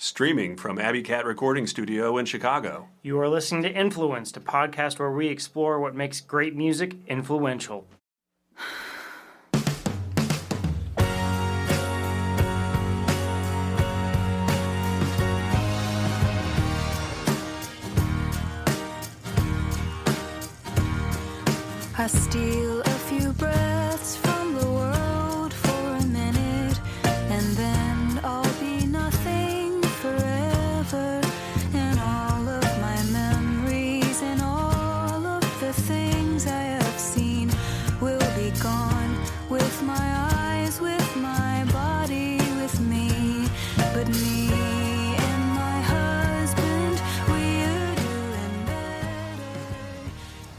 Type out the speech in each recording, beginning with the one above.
Streaming from Abbey Recording Studio in Chicago. You are listening to Influenced, a podcast where we explore what makes great music influential. I steal a few breaths from the world for a minute, and then I'll be nothing forever. And all of my memories and all of the things I have seen will be gone, with my eyes, with my body, with me. But me and my husband, we're doing better.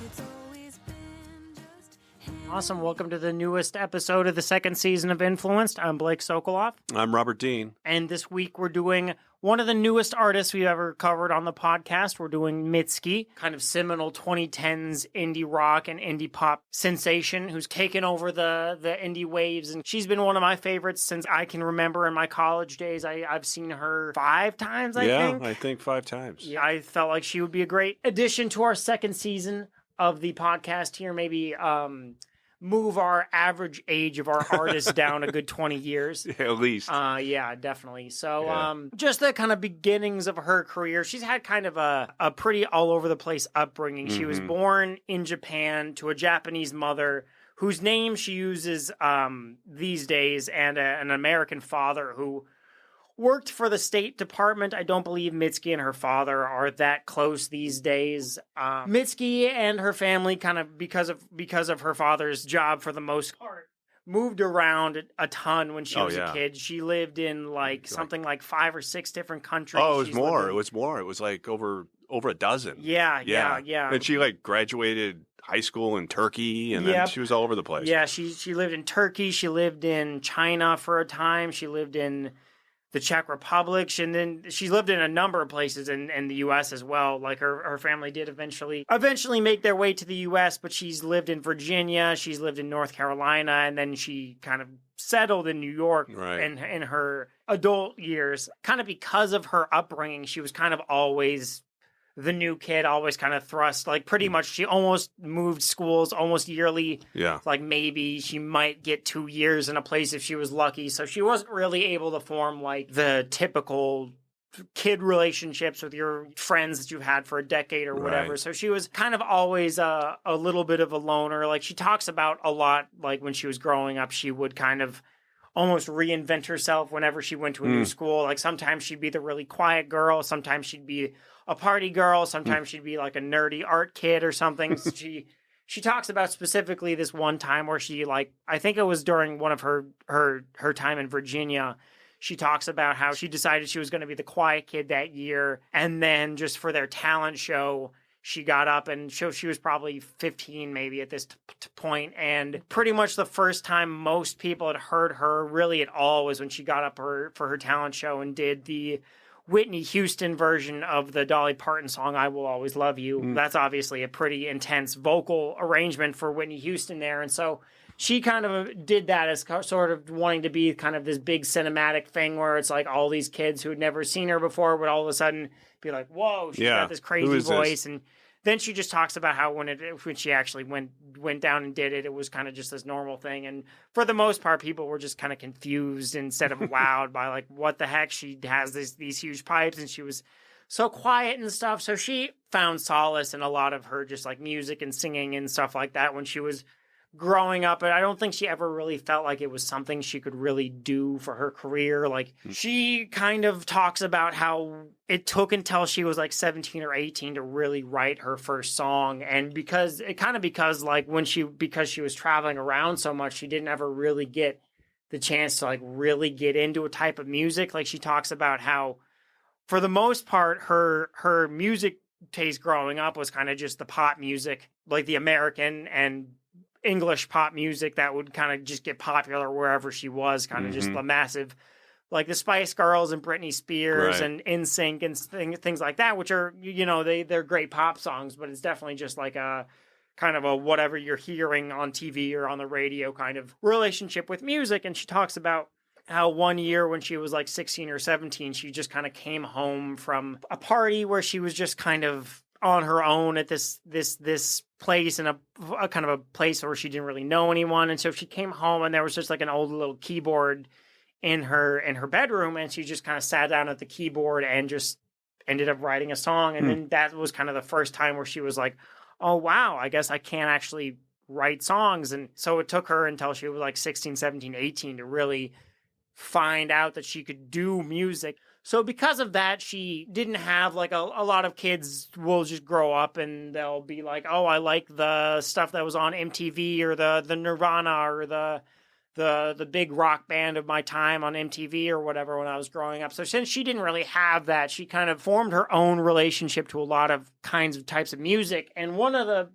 It's always been just him. Awesome. Welcome to the newest episode of the second season of Influenced. I'm Blake Sokoloff, I'm Robert Dean. and this week we're doing one of the newest artists we've ever covered on the podcast. We're doing Mitski, kind of seminal 2010s indie rock and indie pop sensation who's taken over the indie waves. And she's been one of my favorites since I can remember in my college days. I've seen her 5 times, I think. I think 5 times. Yeah, I felt like she would be a great addition to our second season of the podcast here. Maybe move our average age of our artists down a good 20 years. At least. Yeah, definitely. So Yeah. just the kind of beginnings of her career. She's had kind of a pretty all over the place upbringing. She was born in Japan to a Japanese mother whose name she uses these days, and an American father who worked for the State Department. I don't believe Mitski and her father are that close these days. Mitski and her family, kind of because of her father's job for the most part, moved around a ton when she Oh, was yeah. a kid. She lived in something like 5 or 6 different countries. Oh, it was She's more. lived in- It was more. It was like over a dozen. Yeah. And she graduated high school in Turkey, and then Yep. she was all over the place. Yeah, she lived in Turkey. She lived in China for a time. She lived in the Czech Republic, and then she lived in a number of places in the U.S. as well. Like her family did eventually make their way to the U.S., but she's lived in Virginia, she's lived in North Carolina, and then she kind of settled in New York Right. in her adult years. Kind of because of her upbringing, she was kind of always the new kid, always kind of thrust, like pretty much she almost moved schools almost yearly. Yeah. Like maybe she might get 2 years in a place if she was lucky. So she wasn't really able to form like the typical kid relationships with your friends that you've had for a decade or whatever. Right. So she was kind of always a little bit of a loner. Like she talks about a lot, like when she was growing up, she would kind of almost reinvent herself whenever she went to a new school. Like sometimes she'd be the really quiet girl. Sometimes she'd be a party girl. Sometimes she'd be like a nerdy art kid or something. So she talks about specifically this one time where she, like, I think it was during one of her time in Virginia. She talks about how she decided she was going to be the quiet kid that year. And then just for their talent show, she got up and she was probably 15 maybe at this point. And pretty much the first time most people had heard her really at all was when she got up for her talent show and did the Whitney Houston version of the Dolly Parton song, I Will Always Love You. That's obviously a pretty intense vocal arrangement for Whitney Houston there. And so she kind of did that as sort of wanting to be kind of this big cinematic thing where it's like all these kids who had never seen her before would all of a sudden be like, whoa, she's got this Who crazy is this? voice. And then she just talks about how when she actually went down and did it, it was kind of just this normal thing. And for the most part, people were just kind of confused instead of wowed by like, what the heck? She has these huge pipes and she was so quiet and stuff. So she found solace in a lot of her just like music and singing and stuff like that when she was growing up. And I don't think she ever really felt like it was something she could really do for her career. Like she kind of talks about how it took until she was like 17 or 18 to really write her first song. And because like because she was traveling around so much, she didn't ever really get the chance to like really get into a type of music. Like she talks about how for the most part, her music taste growing up was kind of just the pop music, like the American and English pop music that would kind of just get popular wherever she was, kind of just the massive, like the Spice Girls and Britney Spears Right. and NSYNC and things like that, which are, they're great pop songs, but it's definitely just like a kind of a whatever you're hearing on TV or on the radio kind of relationship with music. And she talks about how one year when she was like 16 or 17, she just kind of came home from a party where she was just kind of on her own at this place, in a kind of a place where she didn't really know anyone. And so she came home and there was just like an old little keyboard in her bedroom, and she just kind of sat down at the keyboard and just ended up writing a song. And then that was kind of the first time where she was like, oh wow, I guess I can actually write songs. And so it took her until she was like 16, 17, 18 to really find out that she could do music. So because of that, she didn't have like a lot of kids will just grow up and they'll be like, oh, I like the stuff that was on MTV, or the Nirvana, or the big rock band of my time on MTV or whatever when I was growing up. So since she didn't really have that, she kind of formed her own relationship to a lot of types of music. And one of the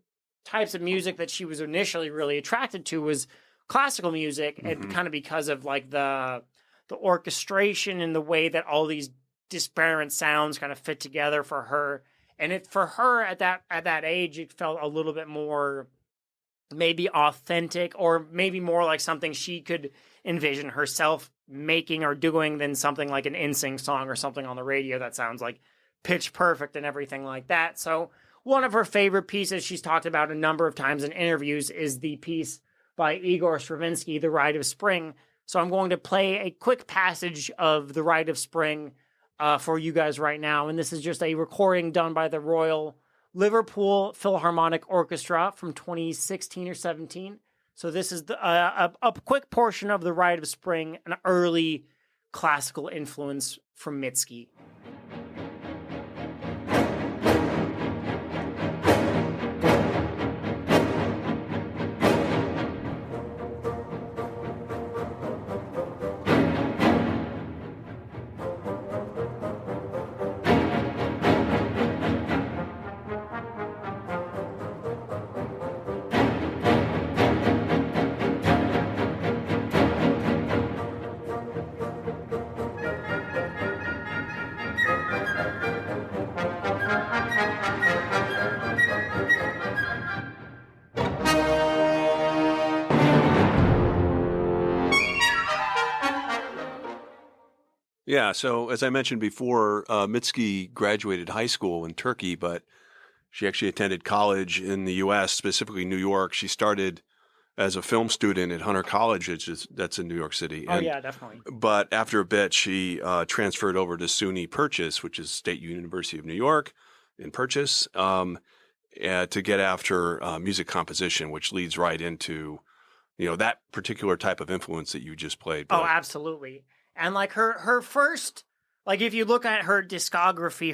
types of music that she was initially really attracted to was classical music, and kind of because of like the orchestration and the way that all these disparate sounds kind of fit together for her. And for her at that age, it felt a little bit more maybe authentic, or maybe more like something she could envision herself making or doing than something like an NSYNC song or something on the radio that sounds like pitch perfect and everything like that. So one of her favorite pieces she's talked about a number of times in interviews is the piece by Igor Stravinsky, The Rite of Spring. So I'm going to play a quick passage of The Rite of Spring for you guys right now. And this is just a recording done by the Royal Liverpool Philharmonic Orchestra from 2016 or 17. So this is a quick portion of The Rite of Spring, an early classical influence from Mitski. Yeah, so as I mentioned before, Mitski graduated high school in Turkey, but she actually attended college in the U.S., specifically New York. She started as a film student at Hunter College, that's in New York City. Oh, yeah, definitely. But after a bit, she transferred over to SUNY Purchase, which is State University of New York in Purchase, to get after music composition, which leads right into, that particular type of influence that you just played. Oh, absolutely. And like her first, like if you look at her discography,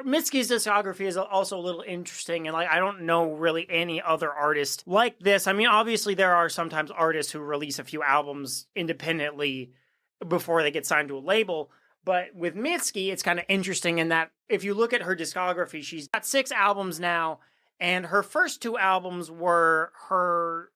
Mitski's discography is also a little interesting. And like, I don't know really any other artist like this. I mean, obviously there are sometimes artists who release a few albums independently before they get signed to a label. But with Mitski, it's kind of interesting in that if you look at her discography, she's got 6 albums now. And her first 2 albums were her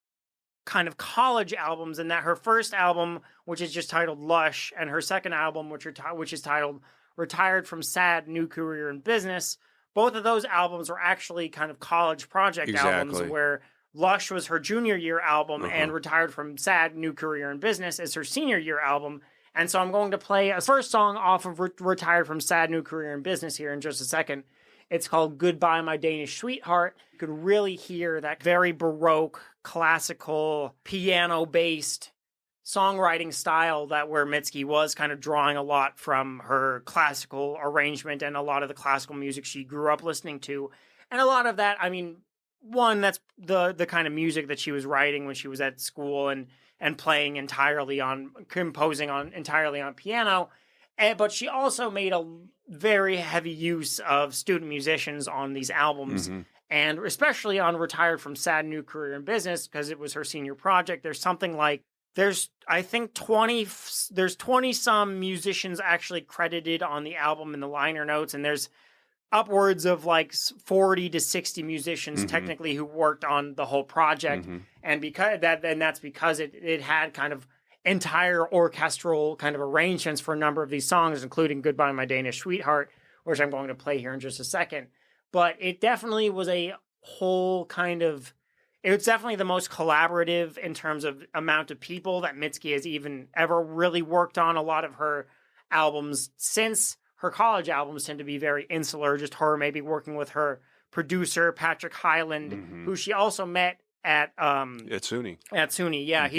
kind of college albums, and that her first album, which is just titled Lush, and her second album, which is titled Retired from Sad, New Career in Business, both of those albums were actually kind of college project albums, where Lush was her junior year album and Retired from Sad, New Career in Business is her senior year album. And so I'm going to play a first song off of Retired from Sad, New Career in Business here in just a second. It's called Goodbye, My Danish Sweetheart. You could really hear that very Baroque, classical, piano-based songwriting style that where Mitski was kind of drawing a lot from her classical arrangement and a lot of the classical music she grew up listening to. And a lot of that, I mean, one, that's the kind of music that she was writing when she was at school and composing entirely on piano. But she also made a very heavy use of student musicians on these albums, and especially on Retired from Sad, New Career in Business, because it was her senior project. There's something like, I think 20 some musicians actually credited on the album in the liner notes, and there's upwards of like 40 to 60 musicians technically who worked on the whole project. And that's because it had kind of entire orchestral kind of arrangements for a number of these songs, including Goodbye, My Danish Sweetheart, which I'm going to play here in just a second. But it definitely was a whole kind of it's definitely the most collaborative in terms of amount of people that Mitski has even ever really worked on. A lot of her albums since her college albums tend to be very insular, just her maybe working with her producer, Patrick Hyland, who she also met at SUNY. At SUNY, yeah.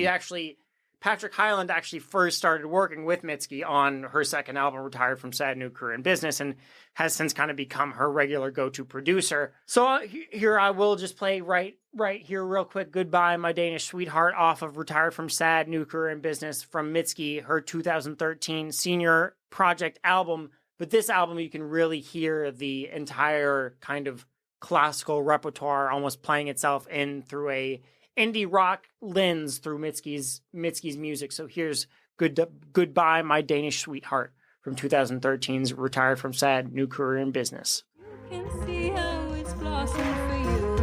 Patrick Hyland actually first started working with Mitski on her second album, Retired from Sad New Career in Business, and has since kind of become her regular go-to producer. So here I will just play right here real quick, Goodbye, My Danish Sweetheart, off of Retired from Sad New Career in Business from Mitski, her 2013 senior project album. But this album, you can really hear the entire kind of classical repertoire almost playing itself in through a indie rock lens through Mitski's music. So here's Goodbye, My Danish Sweetheart from 2013's Retired from Sad New Career in Business. You can see how it's blossomed for you,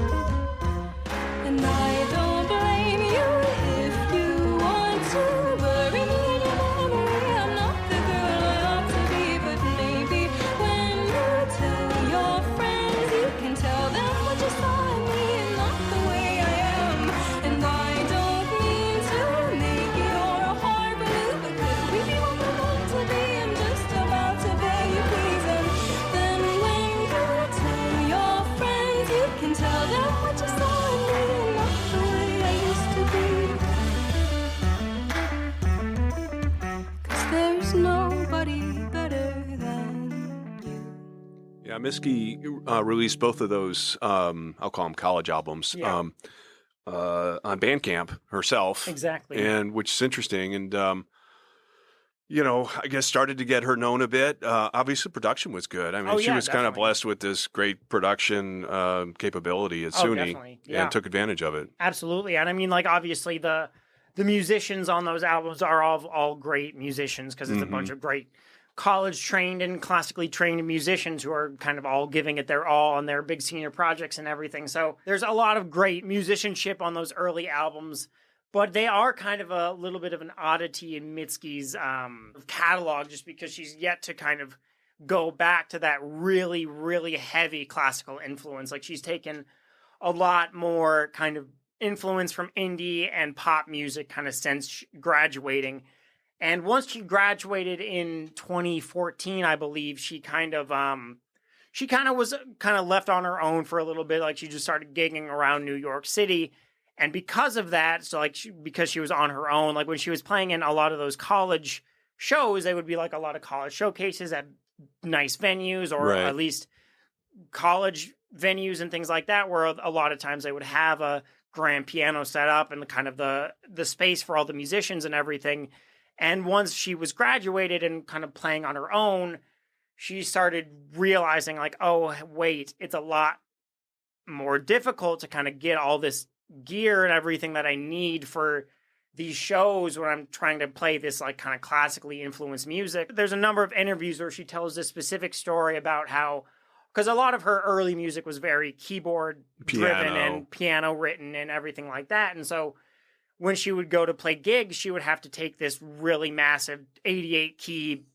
and I don't blame you if you want to bury me in your memory. I'm not the girl I ought to be, but maybe when you tell your friends, you can tell them what you saw in me and not the way I am. And I don't mean to make your heart blue, but could we be what we're meant to be? I'm just about to beg you, please. And then when you tell your friends, you can tell them what you saw in me and not the way I used to be. 'Cause there's nobody better than you. Yeah, Mitski released both of those, I'll call them college albums, Yeah. On Bandcamp herself. Exactly. And which is interesting. And, I guess started to get her known a bit. Obviously, production was good. I mean, she was kind of definitely. blessed with this great production capability at SUNY definitely. Yeah. and took advantage of it. Absolutely. And I mean, like, obviously the musicians on those albums are all great musicians because it's a bunch of great college trained and classically trained musicians who are kind of all giving it their all on their big senior projects and everything. So there's a lot of great musicianship on those early albums, but they are kind of a little bit of an oddity in Mitski's catalog just because she's yet to kind of go back to that really, really heavy classical influence. Like, she's taken a lot more kind of influence from indie and pop music kind of since graduating. And once she graduated in 2014, I believe, she kind of was left on her own for a little bit. Like, she just started gigging around New York City. And because of that, so like because she was on her own, like when she was playing in a lot of those college shows, they would be like a lot of college showcases at nice venues or Right. at least college venues and things like that, where a lot of times they would have a grand piano set up and kind of the space for all the musicians and everything. And once she was graduated and kind of playing on her own, she started realizing like, oh, wait, it's a lot more difficult to kind of get all this gear and everything that I need for these shows when I'm trying to play this like kind of classically influenced music. There's a number of interviews where she tells this specific story about how, because a lot of her early music was very keyboard driven and piano written and everything like that. And so when she would go to play gigs, she would have to take this really massive 88 key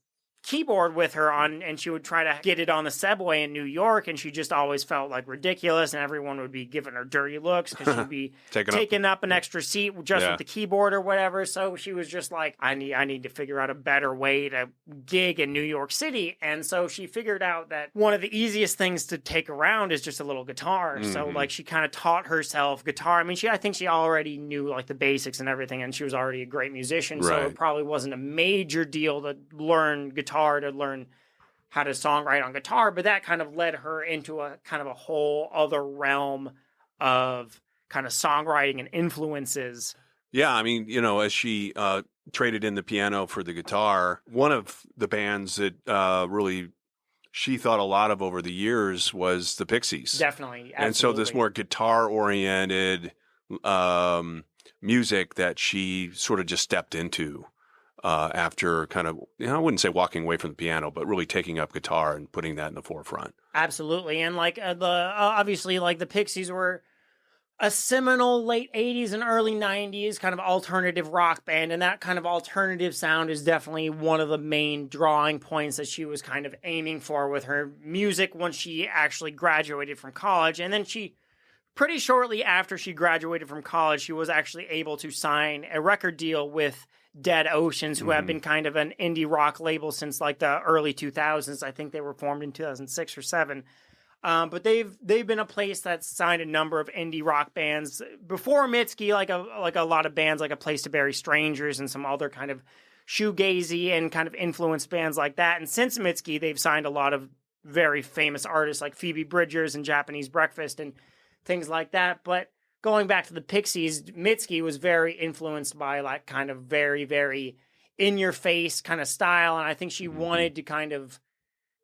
keyboard with her on, and she would try to get it on the subway in New York, and she just always felt like ridiculous, and everyone would be giving her dirty looks because she'd be taking up an extra seat just with the keyboard or whatever. So she was just like, I need to figure out a better way to gig in New York City. And so she figured out that one of the easiest things to take around is just a little guitar. So like she kind of taught herself guitar. I mean, I think she already knew like the basics and everything, and she was already a great musician. So it probably wasn't a major deal to learn guitar, to learn how to songwrite on guitar, but that kind of led her into a kind of a whole other realm of kind of songwriting and influences. Yeah, I mean, as she traded in the piano for the guitar, one of the bands that really she thought a lot of over the years was the Pixies. Definitely. And so this more guitar-oriented music that she sort of just stepped into. After kind of, I wouldn't say walking away from the piano, but really taking up guitar and putting that in the forefront. Absolutely. And like obviously like the Pixies were a seminal late 80s and early 90s kind of alternative rock band. And that kind of alternative sound is definitely one of the main drawing points that she was kind of aiming for with her music once she actually graduated from college. And then she pretty shortly after she graduated from college, she was actually able to sign a record deal with Dead Oceans, who have been kind of an indie rock label since like the early 2000s. I think they were formed in 2006 or 7. But they've been a place that's signed a number of indie rock bands before Mitski, like a lot of bands like A Place to Bury Strangers and some other kind of shoegazy and kind of influenced bands like that. And since Mitski, they've signed a lot of very famous artists like Phoebe Bridgers and Japanese Breakfast and things like that. But going back to the Pixies, Mitski was very influenced by like kind of very, very in your face kind of style. And I think she wanted to kind of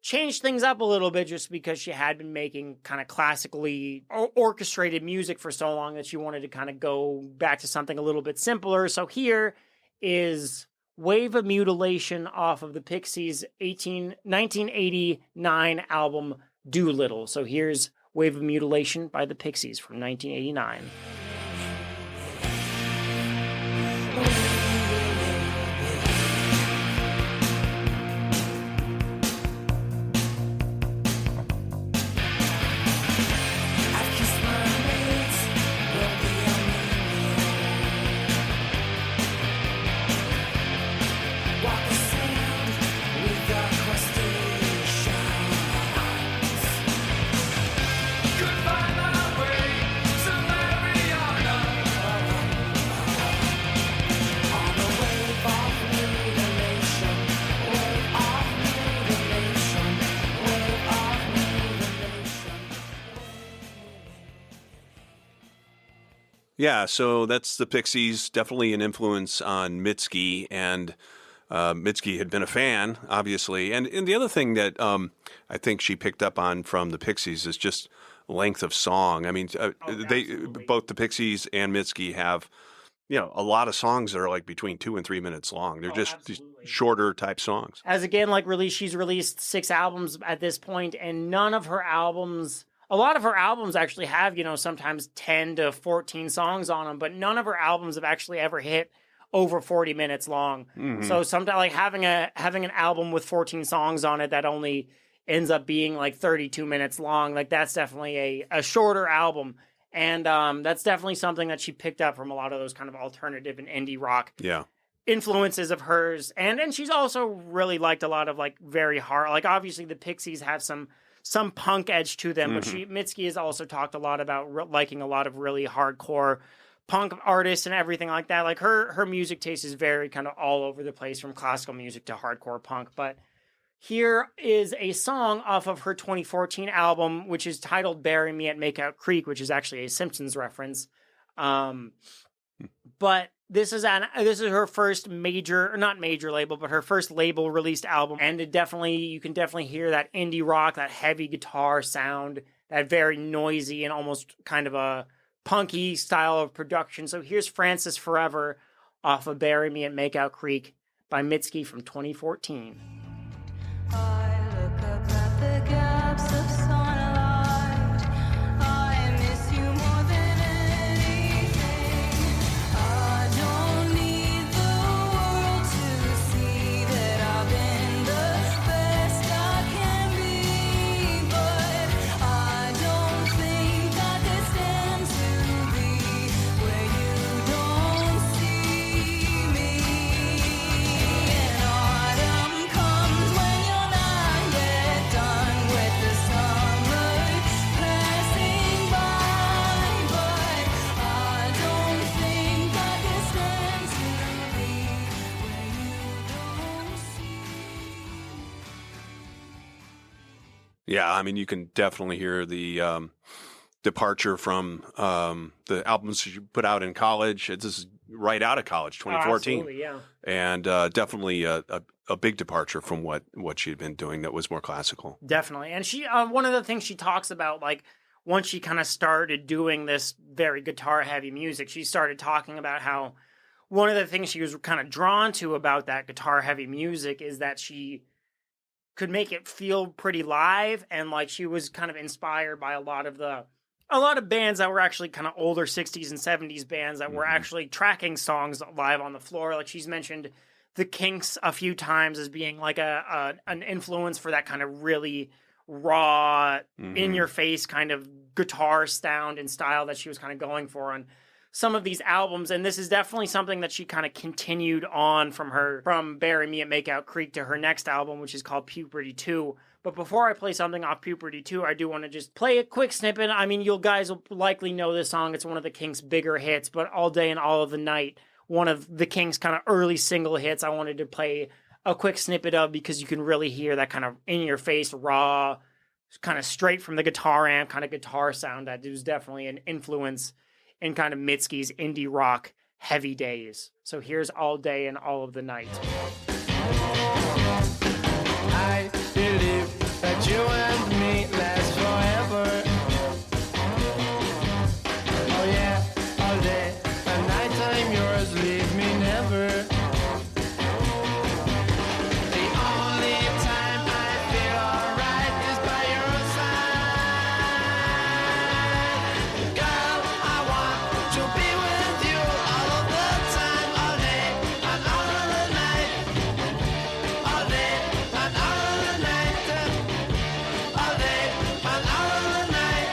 change things up a little bit just because she had been making kind of classically orchestrated music for so long that she wanted to kind of go back to something a little bit simpler. So here is Wave of Mutilation off of the Pixies' 1989 album Doolittle. So here's Wave of Mutilation by the Pixies from 1989. Yeah, so that's the Pixies, definitely an influence on Mitski, and Mitski had been a fan, obviously. And the other thing that I think she picked up on from the Pixies is just length of song. I mean, both the Pixies and Mitski have, a lot of songs that are like between 2 and 3 minutes long. They're just shorter type songs. As again, she's released 6 albums at this point, and none of her albums. A lot of her albums actually have, sometimes 10 to 14 songs on them, but none of her albums have actually ever hit over 40 minutes long. Mm-hmm. So sometimes like having an album with 14 songs on it that only ends up being like 32 minutes long, like that's definitely a shorter album. And that's definitely something that she picked up from a lot of those kind of alternative and indie rock influences of hers. And she's also really liked a lot of like very hard, like obviously the Pixies have some punk edge to them, but Mitski has also talked a lot about liking a lot of really hardcore punk artists and everything like that. Like her music taste is very kind of all over the place, from classical music to hardcore punk. But here is a song off of her 2014 album, which is titled "Bury Me at Makeout Creek," which is actually a Simpsons reference. But this is her first not major label, but her first label released album. And you can definitely hear that indie rock, that heavy guitar sound, that very noisy and almost kind of a punky style of production. So here's Francis Forever off of Bury Me at Makeout Creek by Mitski from 2014. I look up at the gaps of sunlight. I miss you more than anything. I don't need the world to see that I've been the best I can be, but I don't think I could stand to be where you don't see me. And autumn comes when you're not yet done with the summer passing by, but I don't think I can stand to be where you don't see. Yeah, I mean, you can definitely hear the departure from the albums she put out in college. This is right out of college, 2014. Absolutely, yeah. And definitely a big departure from what she had been doing that was more classical. Definitely. And she, one of the things she talks about, like, once she kind of started doing this very guitar heavy music, she started talking about how one of the things she was kind of drawn to about that guitar heavy music is that she could make it feel pretty live. And like, she was kind of inspired by a lot of bands that were actually kind of older 60s and 70s bands that were actually tracking songs live on the floor. Like, she's mentioned the Kinks a few times as being like an influence for that kind of really raw, Mhm. in your face kind of guitar sound and style that she was kind of going for on some of these albums. And this is definitely something that she kind of continued on from Bury Me at Makeout Creek to her next album, which is called Puberty 2. But before I play something off Puberty 2, I do want to just play a quick snippet. I mean, you guys will likely know this song. It's one of the Kinks' bigger hits, but All Day and All of the Night, one of the Kinks' kind of early single hits, I wanted to play a quick snippet of because you can really hear that kind of in-your-face, raw, kind of straight from the guitar amp kind of guitar sound that was definitely an influence in kind of Mitski's indie rock heavy days. So here's All Day and All of the Night. I believe that you and me last forever. Oh yeah, all day and nighttime yours, leave me never. The only time I feel alright is by your side. Girl, I want to be with you all of the time, all day and all of the night. All day and all of the night. All day and all of the night.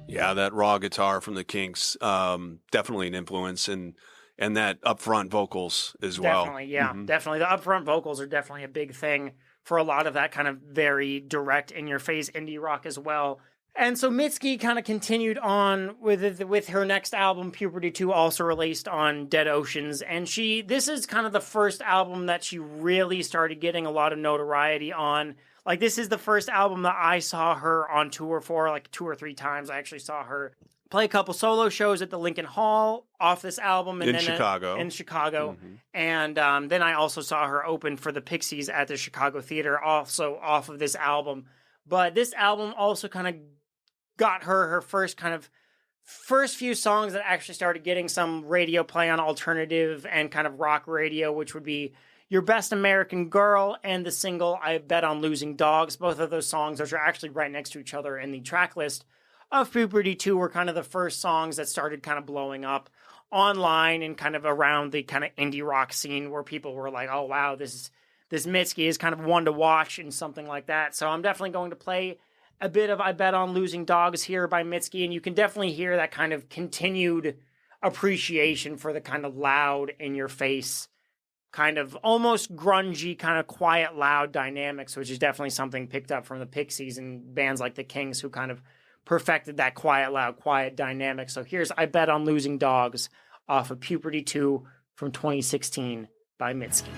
Yeah, that raw guitar from the Kinks, definitely an influence, and that upfront vocals as well. Definitely, yeah, Mhm. definitely. The upfront vocals are definitely a big thing for a lot of that kind of very direct, in-your-face indie rock as well. And so Mitski kind of continued on with her next album, Puberty 2, also released on Dead Oceans. And this is kind of the first album that she really started getting a lot of notoriety on. Like, this is the first album that I saw her on tour for, like 2 or 3 times. I actually saw her play a couple solo shows at the Lincoln Hall off this album. And In then Chicago. In Chicago. Mhm. And then I also saw her open for the Pixies at the Chicago Theater, also off of this album. But this album also kind of got her first few songs that actually started getting some radio play on alternative and kind of rock radio, which would be Your Best American Girl and the single I Bet on Losing Dogs. Both of those songs, which are actually right next to each other in the track list of Puberty 2, were kind of the first songs that started kind of blowing up online and kind of around the kind of indie rock scene where people were like, oh wow, this Mitski is kind of one to watch and something like that. So I'm definitely going to play a bit of I Bet on Losing Dogs here by Mitski, and you can definitely hear that kind of continued appreciation for the kind of loud, in-your-face, kind of almost grungy, kind of quiet, loud dynamics, which is definitely something picked up from the Pixies and bands like the Kinks who kind of perfected that quiet, loud, quiet dynamic. So here's I Bet on Losing Dogs off of Puberty 2 from 2016 by Mitski.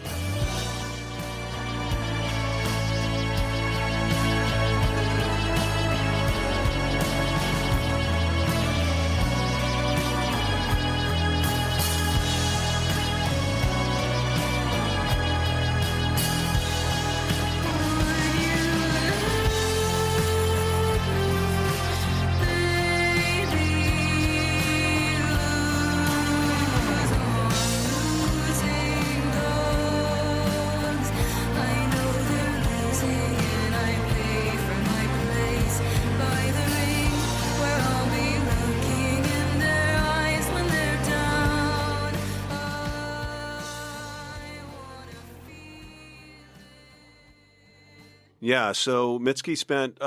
Yeah, so Mitski spent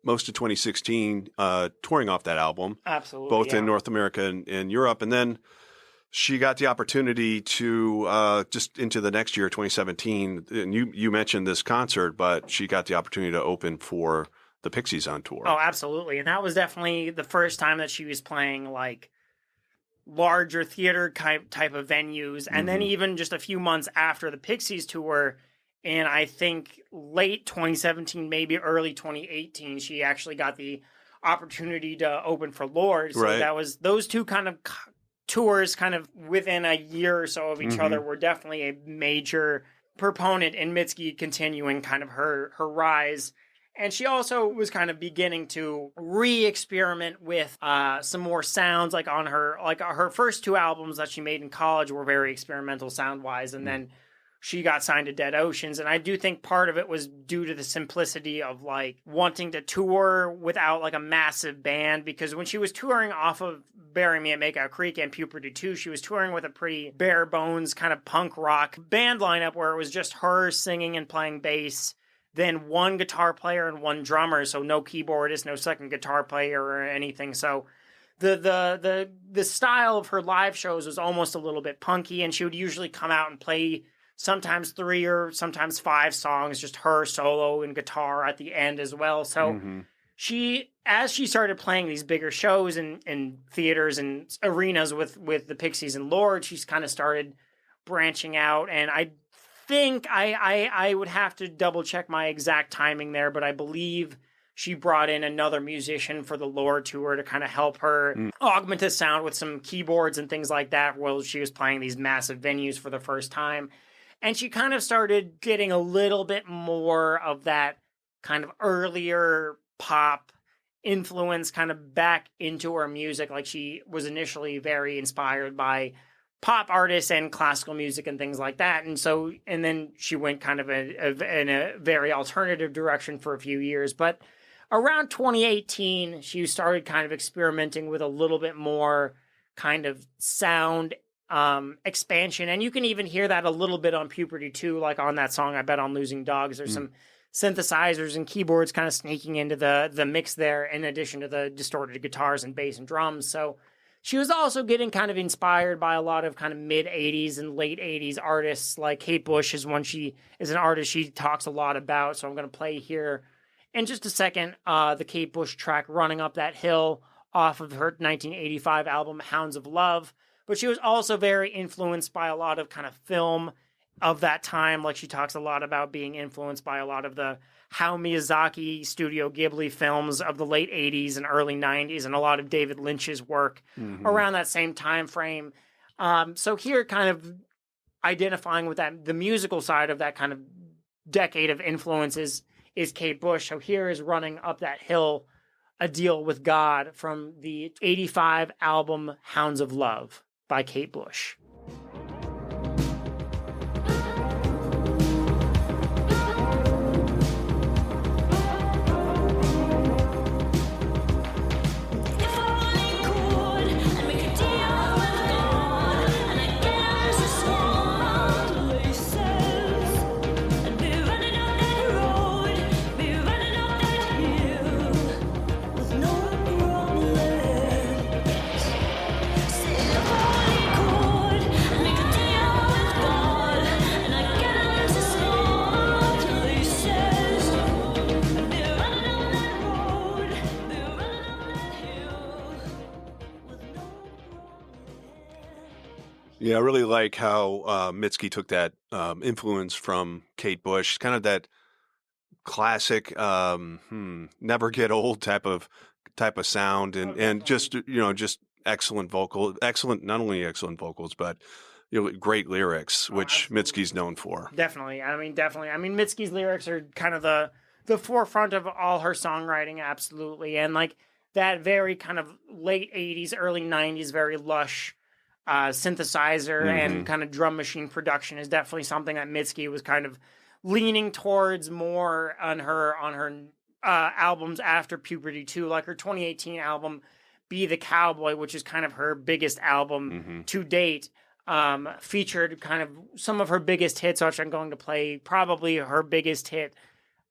most of 2016 touring off that album, Absolutely. both yeah. in North America and Europe. And then she got the opportunity to just into the next year, 2017. And you mentioned this concert, but she got the opportunity to open for the Pixies on tour. Oh, absolutely. And that was definitely the first time that she was playing like larger theater type of venues. And then even just a few months after the Pixies tour, in I think late 2017, maybe early 2018, she actually got the opportunity to open for Lorde. So Right. that was those two kind of tours kind of within a year or so of each other were definitely a major proponent in Mitski continuing kind of her rise. And she also was kind of beginning to re-experiment with some more sounds, like on her first 2 albums that she made in college were very experimental sound-wise, and then she got signed to Dead Oceans. And I do think part of it was due to the simplicity of like wanting to tour without like a massive band, because when she was touring off of Bury Me at Makeout Creek and Puberty 2, she was touring with a pretty bare bones kind of punk rock band lineup where it was just her singing and playing bass, then one guitar player and one drummer, so no keyboardist, no second guitar player or anything. So the style of her live shows was almost a little bit punky, and she would usually come out and play sometimes 3 or sometimes 5 songs, just her solo and guitar at the end as well. So as she started playing these bigger shows in theaters and arenas with the Pixies and Lorde, she's kind of started branching out. And I think I would have to double check my exact timing there, but I believe she brought in another musician for the Lorde tour to kind of help her augment the sound with some keyboards and things like that while she was playing these massive venues for the first time. And she kind of started getting a little bit more of that kind of earlier pop influence kind of back into her music. Like she was initially very inspired by pop artists and classical music and things like that. And then she went kind of in a very alternative direction for a few years. But around 2018, she started kind of experimenting with a little bit more kind of sound expansion. And you can even hear that a little bit on Puberty 2, like on that song, I Bet on Losing Dogs. There's some synthesizers and keyboards kind of sneaking into the mix there, in addition to the distorted guitars and bass and drums. So she was also getting kind of inspired by a lot of kind of mid-'80s and late 80s artists, like Kate Bush is an artist she talks a lot about. So I'm going to play here in just a second the Kate Bush track Running Up That Hill off of her 1985 album Hounds of Love. But she was also very influenced by a lot of kind of film of that time. Like she talks a lot about being influenced by a lot of the Hayao Miyazaki Studio Ghibli films of the late 80s and early 90s, and a lot of David Lynch's work around that same time frame. So here kind of identifying with that, the musical side of that kind of decade of influences is Kate Bush. So here is Running Up That Hill, A Deal with God from the 85 album Hounds of Love by Kate Bush. Yeah, I really like how Mitski took that influence from Kate Bush, kind of that classic, never get old type of sound, and just just excellent not only excellent vocals, but great lyrics, which Mitski's known for. Definitely. I mean, Mitski's lyrics are kind of the forefront of all her songwriting, absolutely, and like that very kind of late 80s, early 90s, very lush synthesizer and kind of drum machine production is definitely something that Mitski was kind of leaning towards more on her albums after Puberty 2, like her 2018 album Be the Cowboy, which is kind of her biggest album to date, featured kind of some of her biggest hits, which I'm going to play probably her biggest hit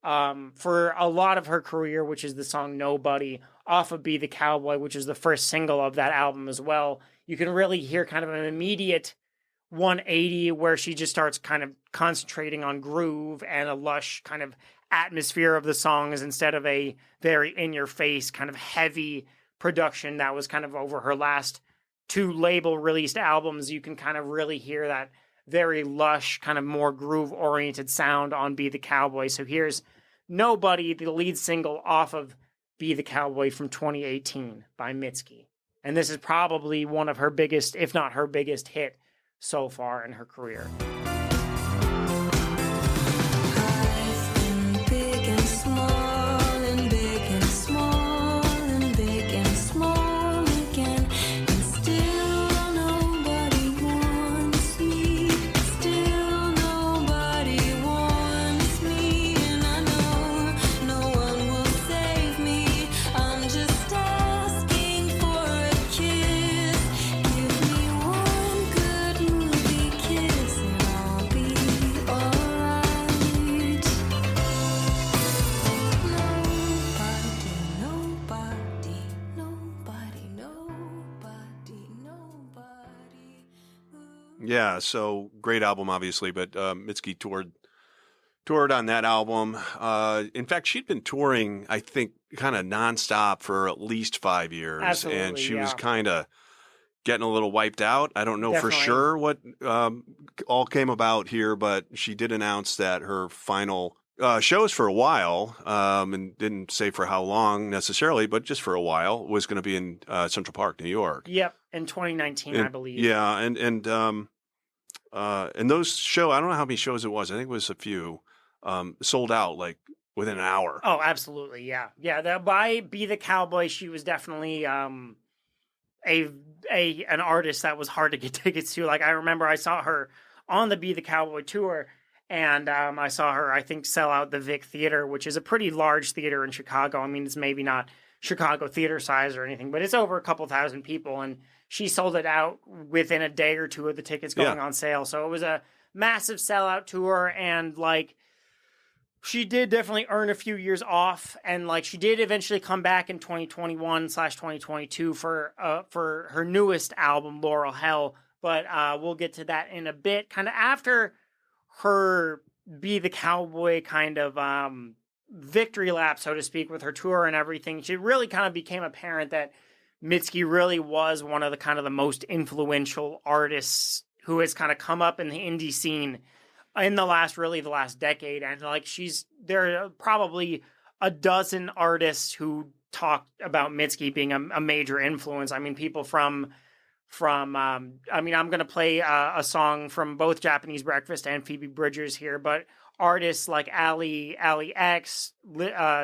for a lot of her career, which is the song Nobody off of Be the Cowboy, which is the first single of that album as well. You can really hear kind of an immediate 180 where she just starts kind of concentrating on groove and a lush kind of atmosphere of the songs instead of a very in-your-face kind of heavy production that was kind of over her last 2 label-released albums. You can kind of really hear that very lush, kind of more groove-oriented sound on Be the Cowboy. So here's Nobody, the lead single off of Be the Cowboy from 2018 by Mitski. And this is probably one of her biggest, if not her biggest hit so far in her career. I've been big and small and big and small and big and small again, and still nobody wants me. Still no Yeah, so great album, obviously, but Mitski toured on that album. In fact, she'd been touring, I think, kind of nonstop for at least 5 years, and Absolutely, she was yeah. kind of getting a little wiped out. I don't know for Definitely. sure what all came about here, but she did announce that her final shows for a while, and didn't say for how long necessarily, but just for a while, was going to be in Central Park, New York. Yep, in 2019, I believe. Yeah, and those show, I don't know how many shows it was. I think it was a few. Sold out like within an hour. Oh, absolutely, yeah, yeah. By Be the Cowboy, she was definitely an artist that was hard to get tickets to. Like I remember, I saw her on the Be the Cowboy tour, and I saw her, I think, sell out the Vic Theater, which is a pretty large theater in Chicago. I mean, it's maybe not Chicago theater size or anything, but it's over a couple thousand people, and she sold it out within a day or two of the tickets going on sale. So it was a massive sellout tour, and like, she did definitely earn a few years off, and like she did eventually come back in 2021/2022 for her newest album, Laurel Hell. But we'll get to that in a bit. Kind of after her Be the Cowboy kind of victory lap, so to speak, with her tour and everything, she really kind of became apparent that Mitski really was one of the most influential artists who has kind of come up in the indie scene in the last decade. And like there are probably a dozen artists who talked about Mitski being a major influence. I mean, people from I'm going to play a song from both Japanese Breakfast and Phoebe Bridgers here, but artists like Ali X,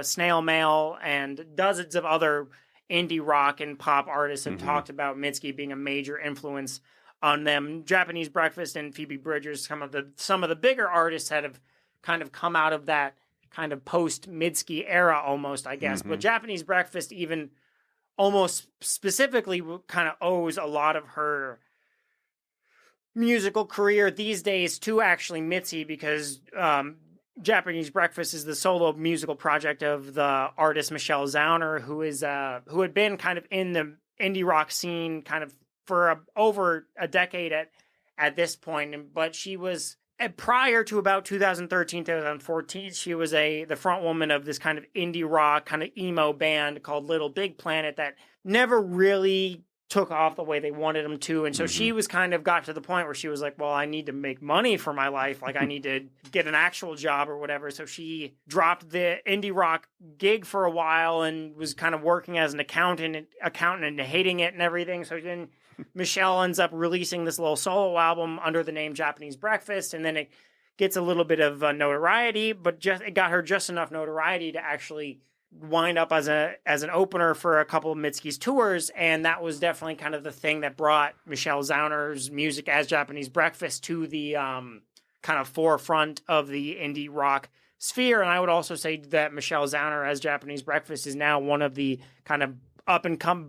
Snail Mail, and dozens of other indie rock and pop artists have talked about Mitski being a major influence on them. Japanese Breakfast and Phoebe Bridgers, some of the bigger artists that have kind of come out of that kind of post-Mitski era almost, I guess. But Japanese Breakfast even almost specifically kind of owes a lot of her musical career these days to actually Mitski, because Japanese Breakfast is the solo musical project of the artist Michelle Zauner, who had been kind of in the indie rock scene kind of for over a decade at this point. But she was, prior to about 2013, 2014, she was the front woman of this kind of indie rock, kind of emo band called Little Big Planet that never really took off the way they wanted them to. And so she was kind of got to the point where she was like, well, I need to make money for my life. Like I need to get an actual job or whatever. So she dropped the indie rock gig for a while and was kind of working as an accountant and hating it and everything. So then Michelle ends up releasing this little solo album under the name Japanese Breakfast. And then it gets a little bit of notoriety, but it got her just enough notoriety to actually wind up as an opener for a couple of Mitski's tours. And that was definitely kind of the thing that brought Michelle Zauner's music as Japanese Breakfast to the kind of forefront of the indie rock sphere. And I would also say that Michelle Zauner as Japanese Breakfast is now one of the kind of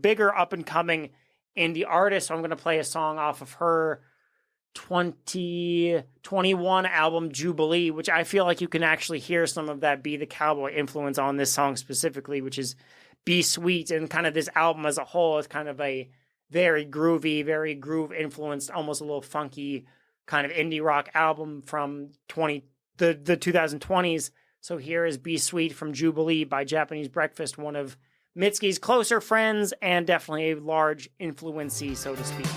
bigger up and coming indie artists. So I'm going to play a song off of her 2021 album Jubilee, which I feel like you can actually hear some of that Be the Cowboy influence on this song specifically, which is Be Sweet. And kind of this album as a whole is kind of a very groovy, very groove influenced, almost a little funky kind of indie rock album from the 2020s. So here is Be Sweet from Jubilee by Japanese Breakfast, one of Mitski's closer friends and definitely a large influencee, so to speak.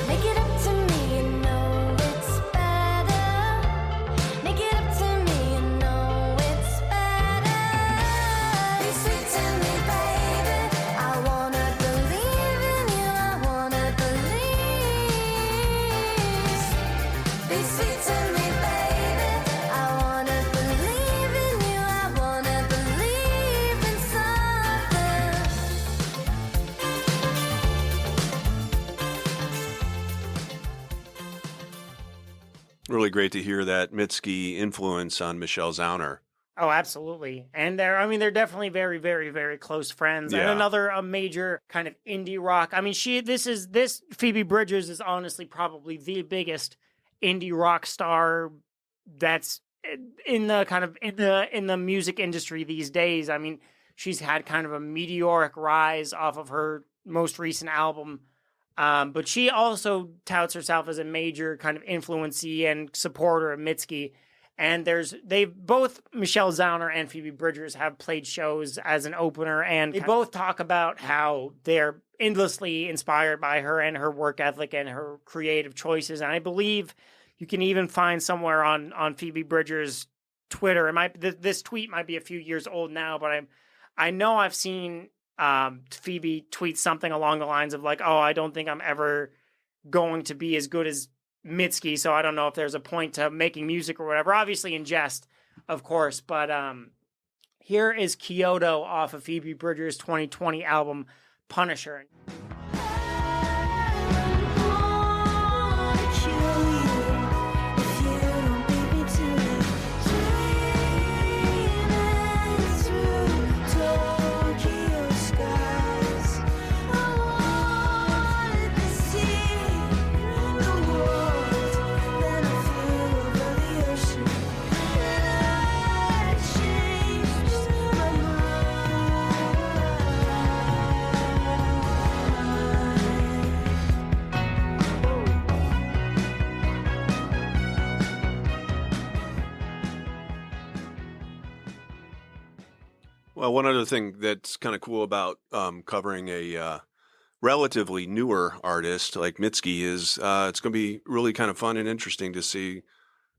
Make it up to me, you know it's better. Make it up to me, you know it's better. Be sweet to me, baby. I wanna believe in you. I wanna believe. Be sweet to me, baby. I wanna believe in you. I wanna believe in something. Really great to hear that Mitski influence on Michelle Zauner. Oh, absolutely. And they're definitely very, very, very close friends. Yeah. And another major kind of indie rock. I mean, this Phoebe Bridgers is honestly probably the biggest indie rock star that's in the kind of in the music industry these days. I mean, she's had kind of a meteoric rise off of her most recent album, But she also touts herself as a major kind of influencee and supporter of Mitski. And both Michelle Zauner and Phoebe Bridgers have played shows as an opener, and they both talk about how they're endlessly inspired by her and her work ethic and her creative choices. And I believe you can even find somewhere on Phoebe Bridgers' Twitter. This tweet might be a few years old now, but I know I've seen Phoebe tweet something along the lines of like, "Oh, I don't think I'm ever going to be as good as Mitski, so I don't know if there's a point to making music or whatever." Obviously in jest, of course. But here is Kyoto off of Phoebe Bridgers' 2020 album Punisher. Well, one other thing that's kind of cool about covering a relatively newer artist like Mitski is it's going to be really kind of fun and interesting to see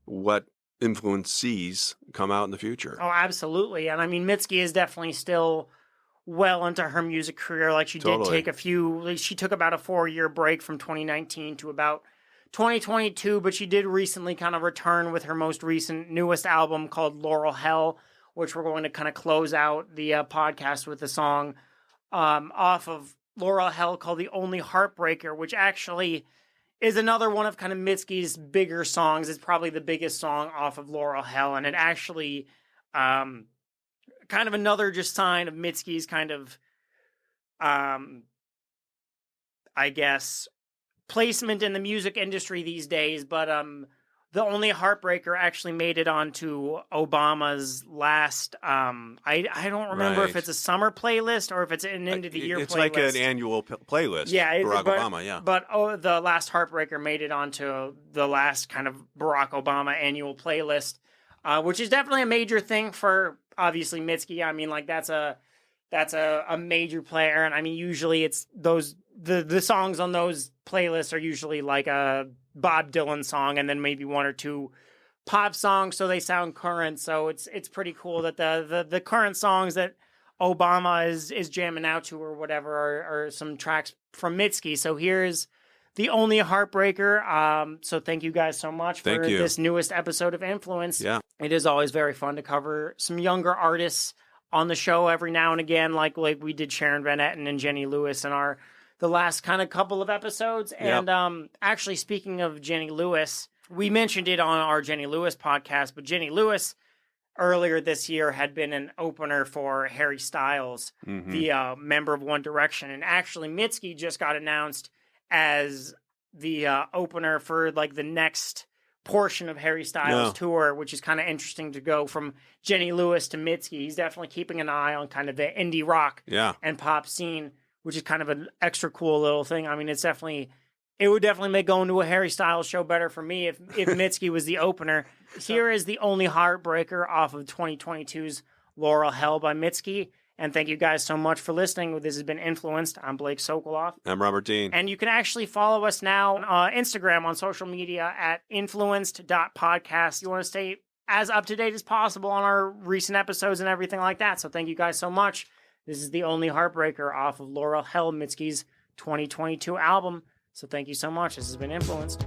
what influencees come out in the future. Oh, absolutely. And I mean, Mitski is definitely still well into her music career. Like she did take she took about a 4-year break from 2019 to about 2022, but she did recently kind of return with her most newest album called Laurel Hell, which we're going to kind of close out the podcast with a song off of Laurel Hell called The Only Heartbreaker, which actually is another one of kind of Mitski's bigger songs. It's probably the biggest song off of Laurel Hell, and it actually kind of another just sign of Mitski's kind of, I guess, placement in the music industry these days. But The Only Heartbreaker actually made it onto Obama's last, I don't remember if it's a summer playlist or if it's an end of the year playlist. It's like an annual playlist. Yeah, Barack Obama, yeah. But The Last Heartbreaker made it onto the last kind of Barack Obama annual playlist, which is definitely a major thing for, obviously, Mitski. I mean, like, that's a major player. And I mean, usually it's the songs on those playlists are usually like a Bob Dylan song and then maybe one or two pop songs, so they sound current. So it's pretty cool that the current songs that Obama is jamming out to or whatever are some tracks from Mitski. So here's The Only Heartbreaker. So thank you guys so much for this newest episode of Influence. Yeah. It is always very fun to cover some younger artists on the show every now and again, like we did Sharon Van Etten and Jenny Lewis in the last kind of couple of episodes. And actually, speaking of Jenny Lewis, we mentioned it on our Jenny Lewis podcast, but Jenny Lewis earlier this year had been an opener for Harry Styles, the member of One Direction. And actually, Mitski just got announced as the opener for like the next portion of Harry Styles' tour, which is kind of interesting to go from Jenny Lewis to Mitski. He's definitely keeping an eye on kind of the indie rock and pop scene, which is kind of an extra cool little thing. I mean, it would definitely make going to a Harry Styles show better for me if Mitski was the opener. Here is The Only Heartbreaker off of 2022's Laurel Hell by Mitski. And thank you guys so much for listening. This has been Influenced. I'm Blake Sokoloff. I'm Robert Dean. And you can actually follow us now on Instagram, on social media at influenced.podcast. You want to stay as up to date as possible on our recent episodes and everything like that. So thank you guys so much. This is The Only Heartbreaker off of Laurel Hell, Mitski's 2022 album. So thank you so much. This has been Influenced.